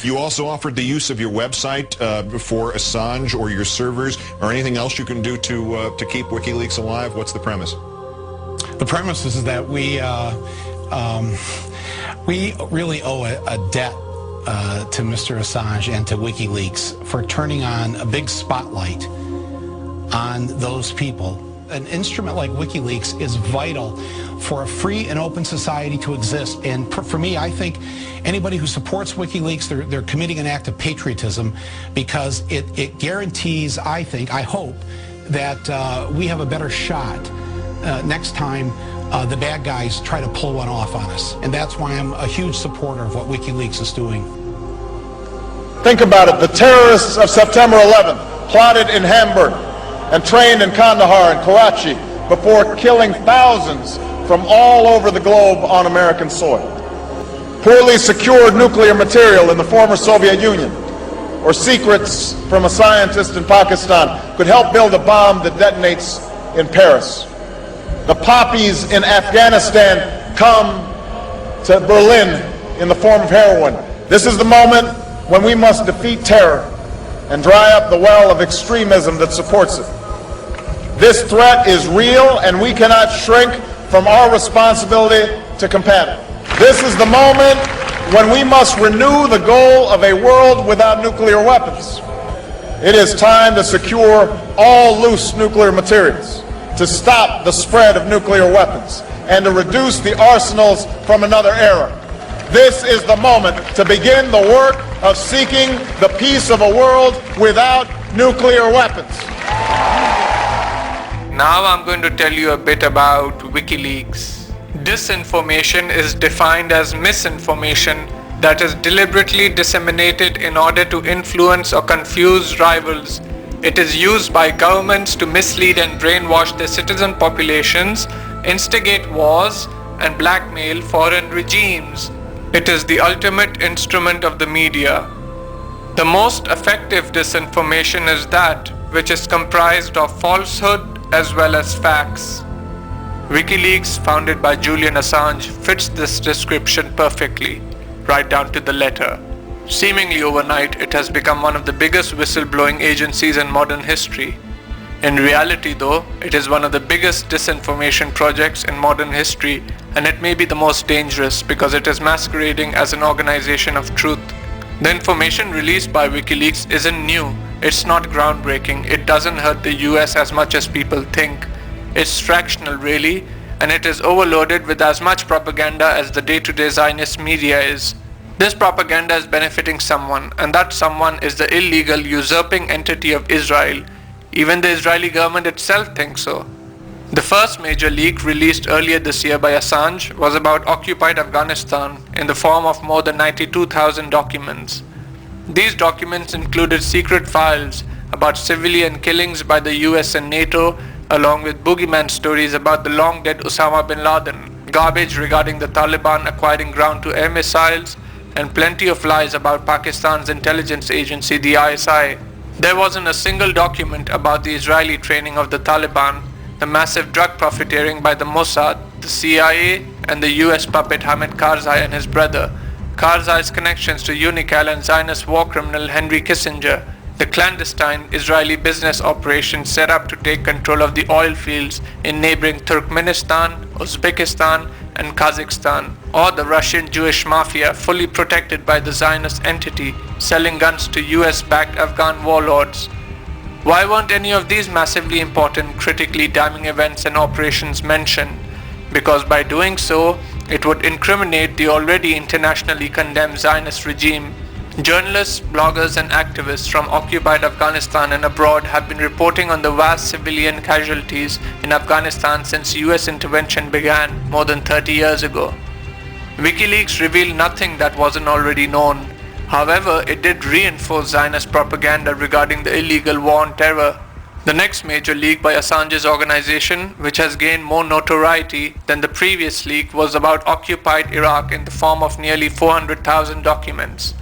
You also offered the use of your website for Assange or your servers or anything else you can do to keep WikiLeaks alive. What's the premise? The premise is that we really owe a debt to Mr. Assange and to WikiLeaks for turning on a big spotlight on those people. An instrument like WikiLeaks is vital for a free and open society to exist. And for me, I think anybody who supports WikiLeaks, they're committing an act of patriotism, because it guarantees, I hope, that we have a better shot next time the bad guys try to pull one off on us. And that's why I'm a huge supporter of what WikiLeaks is doing. Think about it. The terrorists of September 11th plotted in Hamburg and trained in Kandahar and Karachi before killing thousands from all over the globe on American soil. Poorly secured nuclear material in the former Soviet Union, or secrets from a scientist in Pakistan, could help build a bomb that detonates in Paris. The poppies in Afghanistan come to Berlin in the form of heroin. This is the moment when we must defeat terror and dry up the well of extremism that supports it. This threat is real, and we cannot shrink from our responsibility to combat it. This is the moment when we must renew the goal of a world without nuclear weapons. It is time to secure all loose nuclear materials, to stop the spread of nuclear weapons, and to reduce the arsenals from another era. This is the moment to begin the work of seeking the peace of a world without nuclear weapons. Now I'm going to tell you a bit about WikiLeaks. Disinformation is defined as misinformation that is deliberately disseminated in order to influence or confuse rivals. It is used by governments to mislead and brainwash their citizen populations, instigate wars, and blackmail foreign regimes. It is the ultimate instrument of the media. The most effective disinformation is that which is comprised of falsehood as well as facts. WikiLeaks, founded by Julian Assange, fits this description perfectly, right down to the letter. Seemingly overnight, it has become one of the biggest whistleblowing agencies in modern history. In reality though, it is one of the biggest disinformation projects in modern history, and it may be the most dangerous because it is masquerading as an organization of truth. The information released by WikiLeaks isn't new, it's not groundbreaking, it doesn't hurt the US as much as people think. It's fractional really, and it is overloaded with as much propaganda as the day-to-day Zionist media is. This propaganda is benefiting someone, and that someone is the illegal usurping entity of Israel. Even the Israeli government itself thinks so. The first major leak released earlier this year by Assange was about occupied Afghanistan in the form of more than 92,000 documents. These documents included secret files about civilian killings by the US and NATO, along with boogeyman stories about the long-dead Osama bin Laden, garbage regarding the Taliban acquiring ground-to-air missiles, and plenty of lies about Pakistan's intelligence agency, the ISI. There wasn't a single document about the Israeli training of the Taliban, the massive drug profiteering by the Mossad, the CIA, and the US puppet Hamid Karzai and his brother, Karzai's connections to Unical and Zionist war criminal Henry Kissinger, the clandestine Israeli business operation set up to take control of the oil fields in neighboring Turkmenistan, Uzbekistan, and Kazakhstan, or the Russian Jewish mafia fully protected by the Zionist entity selling guns to US-backed Afghan warlords. Why weren't any of these massively important, critically damning events and operations mentioned? Because by doing so, it would incriminate the already internationally condemned Zionist regime. Journalists, bloggers, and activists from occupied Afghanistan and abroad have been reporting on the vast civilian casualties in Afghanistan since US intervention began more than 30 years ago. WikiLeaks revealed nothing that wasn't already known. However, it did reinforce Zionist propaganda regarding the illegal war on terror. The next major leak by Assange's organization, which has gained more notoriety than the previous leak, was about occupied Iraq in the form of nearly 400,000 documents.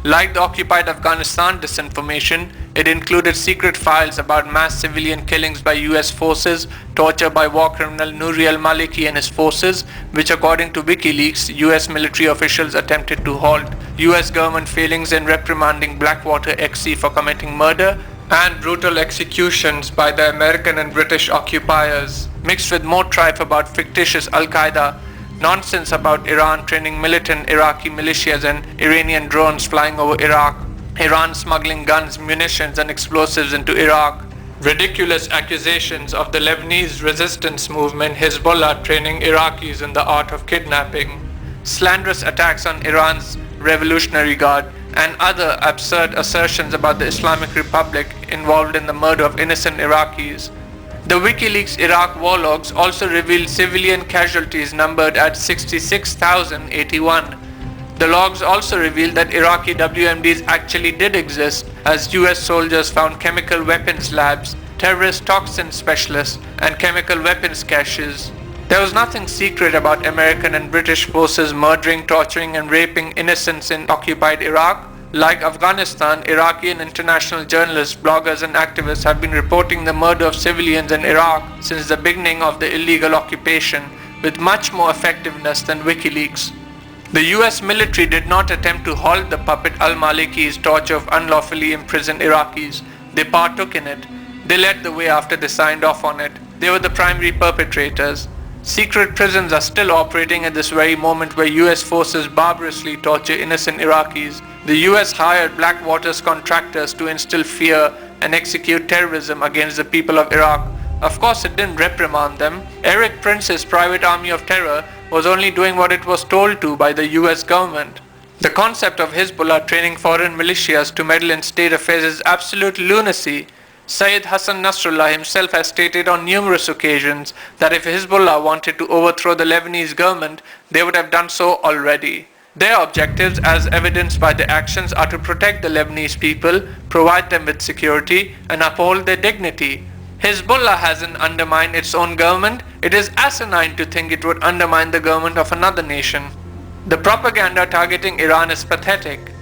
Like the occupied Afghanistan disinformation, It included secret files about mass civilian killings by US forces, torture by war criminal Nouri al-Maliki and his forces, which according to Wikileaks, US military officials attempted to halt, US government failings in reprimanding Blackwater XC for committing murder, and brutal executions by the American and British occupiers, mixed with more tripe about fictitious Al-Qaeda, nonsense about Iran training militant Iraqi militias and Iranian drones flying over Iraq, Iran smuggling guns, munitions and explosives into Iraq, ridiculous accusations of the Lebanese resistance movement Hezbollah training Iraqis in the art of kidnapping, slanderous attacks on Iran's Revolutionary Guard, and other absurd assertions about the Islamic Republic involved in the murder of innocent Iraqis. The WikiLeaks Iraq war logs also revealed civilian casualties numbered at 66,081. The logs also revealed that Iraqi WMDs actually did exist, as US soldiers found chemical weapons labs, terrorist toxin specialists, and chemical weapons caches. There was nothing secret about American and British forces murdering, torturing, and raping innocents in occupied Iraq. Like Afghanistan, Iraqi and international journalists, bloggers, and activists have been reporting the murder of civilians in Iraq since the beginning of the illegal occupation, with much more effectiveness than WikiLeaks. The US military did not attempt to halt the puppet al-Maliki's torture of unlawfully imprisoned Iraqis. They partook in it. They led the way after they signed off on it. They were the primary perpetrators. Secret prisons are still operating at this very moment where US forces barbarously torture innocent Iraqis. The US hired Blackwater's contractors to instill fear and execute terrorism against the people of Iraq. Of course, it didn't reprimand them. Eric Prince's private army of terror was only doing what it was told to by the US government. The concept of Hezbollah training foreign militias to meddle in state affairs is absolute lunacy. Sayyid Hassan Nasrallah himself has stated on numerous occasions that if Hezbollah wanted to overthrow the Lebanese government, they would have done so already. Their objectives, as evidenced by their actions, are to protect the Lebanese people, provide them with security, and uphold their dignity. Hezbollah hasn't undermined its own government. It is asinine to think it would undermine the government of another nation. The propaganda targeting Iran is pathetic.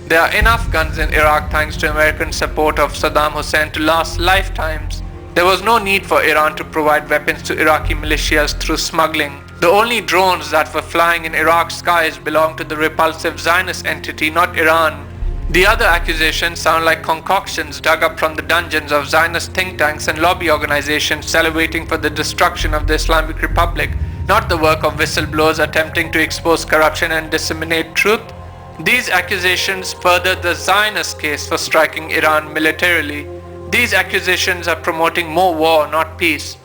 There are enough guns in Iraq thanks to American support of Saddam Hussein to last lifetimes. There was no need for Iran to provide weapons to Iraqi militias through smuggling. The only drones that were flying in Iraq's skies belonged to the repulsive Zionist entity, not Iran. The other accusations sound like concoctions dug up from the dungeons of Zionist think tanks and lobby organizations salivating for the destruction of the Islamic Republic, not the work of whistleblowers attempting to expose corruption and disseminate truth. These accusations further the Zionist case for striking Iran militarily. These accusations are promoting more war, not peace.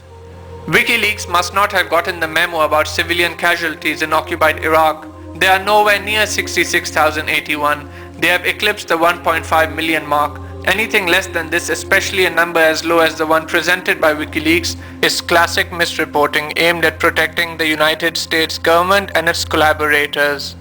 WikiLeaks must not have gotten the memo about civilian casualties in occupied Iraq. They are nowhere near 66,081. They have eclipsed the 1.5 million mark. Anything less than this, especially a number as low as the one presented by WikiLeaks, is classic misreporting aimed at protecting the United States government and its collaborators.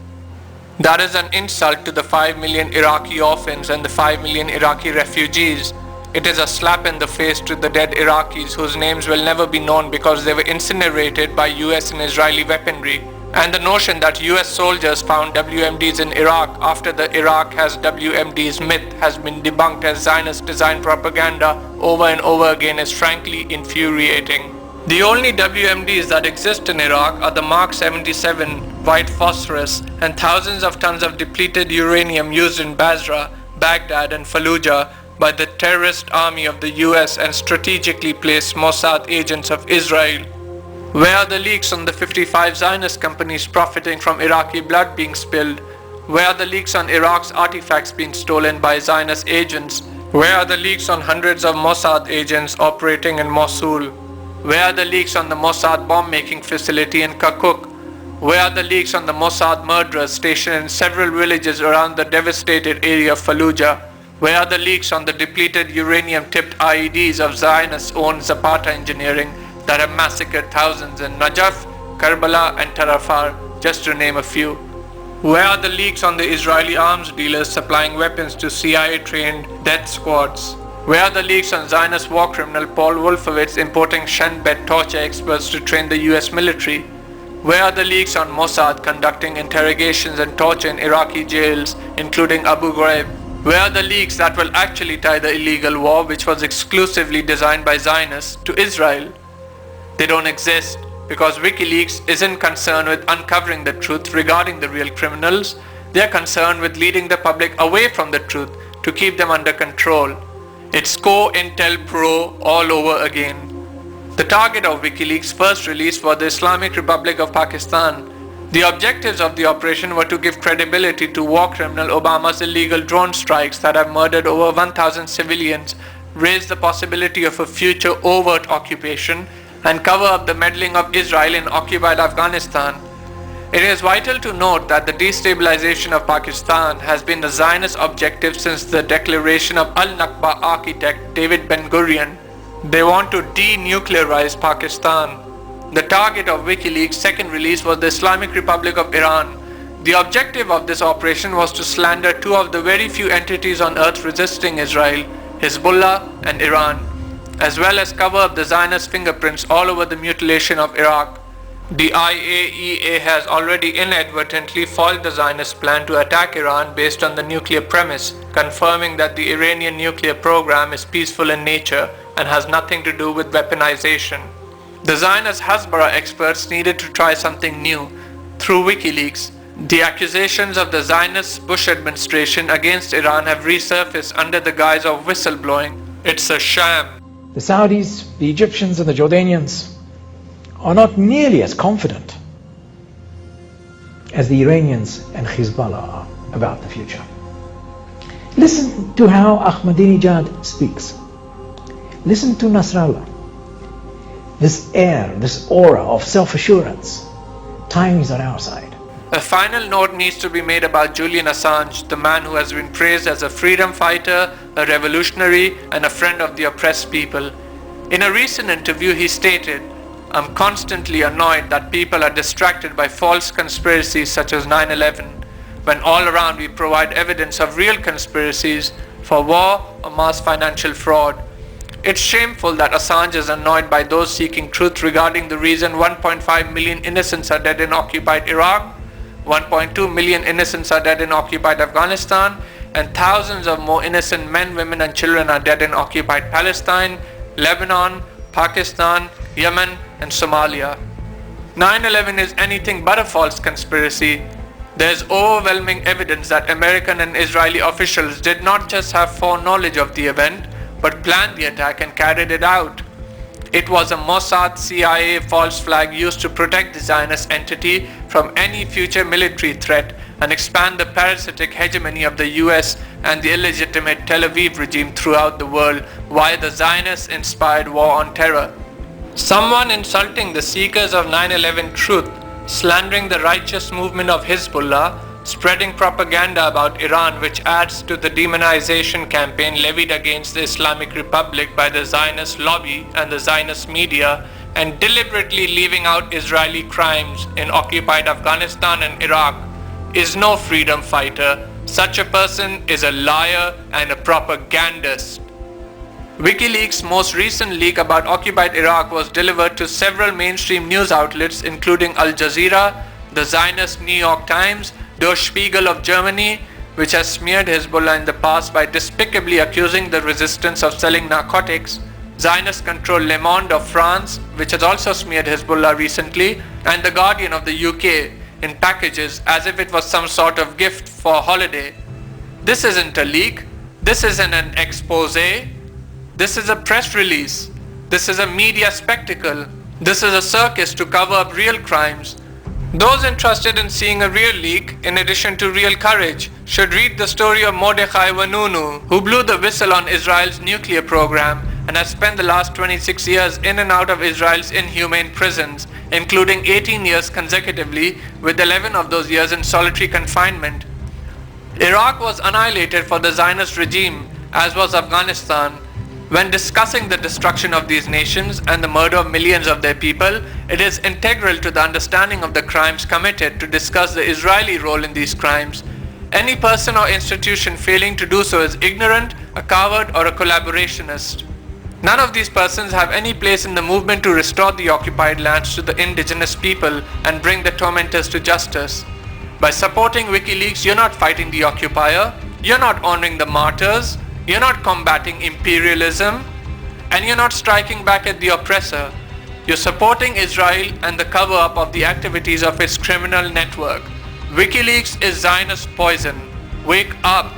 That is an insult to the 5 million Iraqi orphans and the 5 million Iraqi refugees. It is a slap in the face to the dead Iraqis whose names will never be known because they were incinerated by US and Israeli weaponry. And the notion that US soldiers found WMDs in Iraq after the Iraq has WMDs myth has been debunked as Zionist design propaganda over and over again is frankly infuriating. The only WMDs that exist in Iraq are the Mark 77 white phosphorus and thousands of tons of depleted uranium used in Basra, Baghdad and Fallujah by the terrorist army of the US and strategically placed Mossad agents of Israel. Where are the leaks on the 55 Zionist companies profiting from Iraqi blood being spilled? Where are the leaks on Iraq's artifacts being stolen by Zionist agents? Where are the leaks on hundreds of Mossad agents operating in Mosul? Where are the leaks on the Mossad bomb-making facility in Kirkuk? Where are the leaks on the Mossad murderers stationed in several villages around the devastated area of Fallujah? Where are the leaks on the depleted uranium-tipped IEDs of Zionist-owned Zapata engineering that have massacred thousands in Najaf, Karbala and Tarafar, just to name a few? Where are the leaks on the Israeli arms dealers supplying weapons to CIA-trained death squads? Where are the leaks on Zionist war criminal Paul Wolfowitz importing Shin Bet torture experts to train the US military? Where are the leaks on Mossad conducting interrogations and torture in Iraqi jails, including Abu Ghraib? Where are the leaks that will actually tie the illegal war, which was exclusively designed by Zionists, to Israel? They don't exist because Wikileaks isn't concerned with uncovering the truth regarding the real criminals. They are concerned with leading the public away from the truth to keep them under control. It's COINTELPRO all over again. The target of Wikileaks' first release was the Islamic Republic of Pakistan. The objectives of the operation were to give credibility to war criminal Obama's illegal drone strikes that have murdered over 1,000 civilians, raise the possibility of a future overt occupation, and cover up the meddling of Israel in occupied Afghanistan. It is vital to note that the destabilization of Pakistan has been the Zionist objective since the declaration of Al-Nakba architect David Ben-Gurion. They want to denuclearize Pakistan. The target of Wikileaks' second release was the Islamic Republic of Iran. The objective of this operation was to slander two of the very few entities on earth resisting Israel, Hezbollah and Iran, as well as cover up the Zionist fingerprints all over the mutilation of Iraq. The IAEA has already inadvertently foiled the Zionist plan to attack Iran based on the nuclear premise, confirming that the Iranian nuclear program is peaceful in nature and has nothing to do with weaponization. The Zionist Shahzwar experts needed to try something new. Through Wikileaks, the accusations of the Zionist Bush administration against Iran have resurfaced under the guise of whistleblowing. It's a sham. The Saudis, the Egyptians and the Jordanians are not nearly as confident as the Iranians and Hezbollah are about the future. Listen to how Ahmadinejad speaks. Listen to Nasrallah. This air, this aura of self-assurance. Time is on our side. A final note needs to be made about Julian Assange, the man who has been praised as a freedom fighter, a revolutionary, and a friend of the oppressed people. In a recent interview, he stated, "I'm constantly annoyed that people are distracted by false conspiracies such as 9/11, when all around we provide evidence of real conspiracies for war or mass financial fraud. It's shameful that Assange is annoyed by those seeking truth regarding the reason 1.5 million innocents are dead in occupied Iraq, 1.2 million innocents are dead in occupied Afghanistan, and thousands of more innocent men, women and children are dead in occupied Palestine, Lebanon, Pakistan, Yemen and Somalia. 9/11 is anything but a false conspiracy. There is overwhelming evidence that American and Israeli officials did not just have foreknowledge of the event, but planned the attack and carried it out. It was a Mossad CIA false flag used to protect the Zionist entity from any future military threat and expand the parasitic hegemony of the US and the illegitimate Tel Aviv regime throughout the world via the Zionist-inspired war on terror. Someone insulting the seekers of 9/11 truth, slandering the righteous movement of Hezbollah, spreading propaganda about Iran which adds to the demonization campaign levied against the Islamic Republic by the Zionist lobby and the Zionist media, and deliberately leaving out Israeli crimes in occupied Afghanistan and Iraq is no freedom fighter. Such a person is a liar and a propagandist. Wikileaks' most recent leak about occupied Iraq was delivered to several mainstream news outlets including Al Jazeera, the Zionist New York Times, Der Spiegel of Germany, which has smeared Hezbollah in the past by despicably accusing the resistance of selling narcotics, Zionist-controlled Le Monde of France, which has also smeared Hezbollah recently, and The Guardian of the UK in packages as if it was some sort of gift for a holiday. This isn't a leak. This isn't an expose. This is a press release. This is a media spectacle. This is a circus to cover up real crimes. Those interested in seeing a real leak, in addition to real courage, should read the story of Mordechai Vanunu, who blew the whistle on Israel's nuclear program and has spent the last 26 years in and out of Israel's inhumane prisons, including 18 years consecutively, with 11 of those years in solitary confinement. Iraq was annihilated for the Zionist regime, as was Afghanistan. When discussing the destruction of these nations and the murder of millions of their people, it is integral to the understanding of the crimes committed to discuss the Israeli role in these crimes. Any person or institution failing to do so is ignorant, a coward, or a collaborationist. None of these persons have any place in the movement to restore the occupied lands to the indigenous people and bring the tormentors to justice. By supporting Wikileaks, you're not fighting the occupier, You're not honoring the martyrs, you're not combating imperialism, and you're not striking back at the oppressor. You're supporting Israel and the cover-up of the activities of its criminal network. WikiLeaks is Zionist poison. Wake up!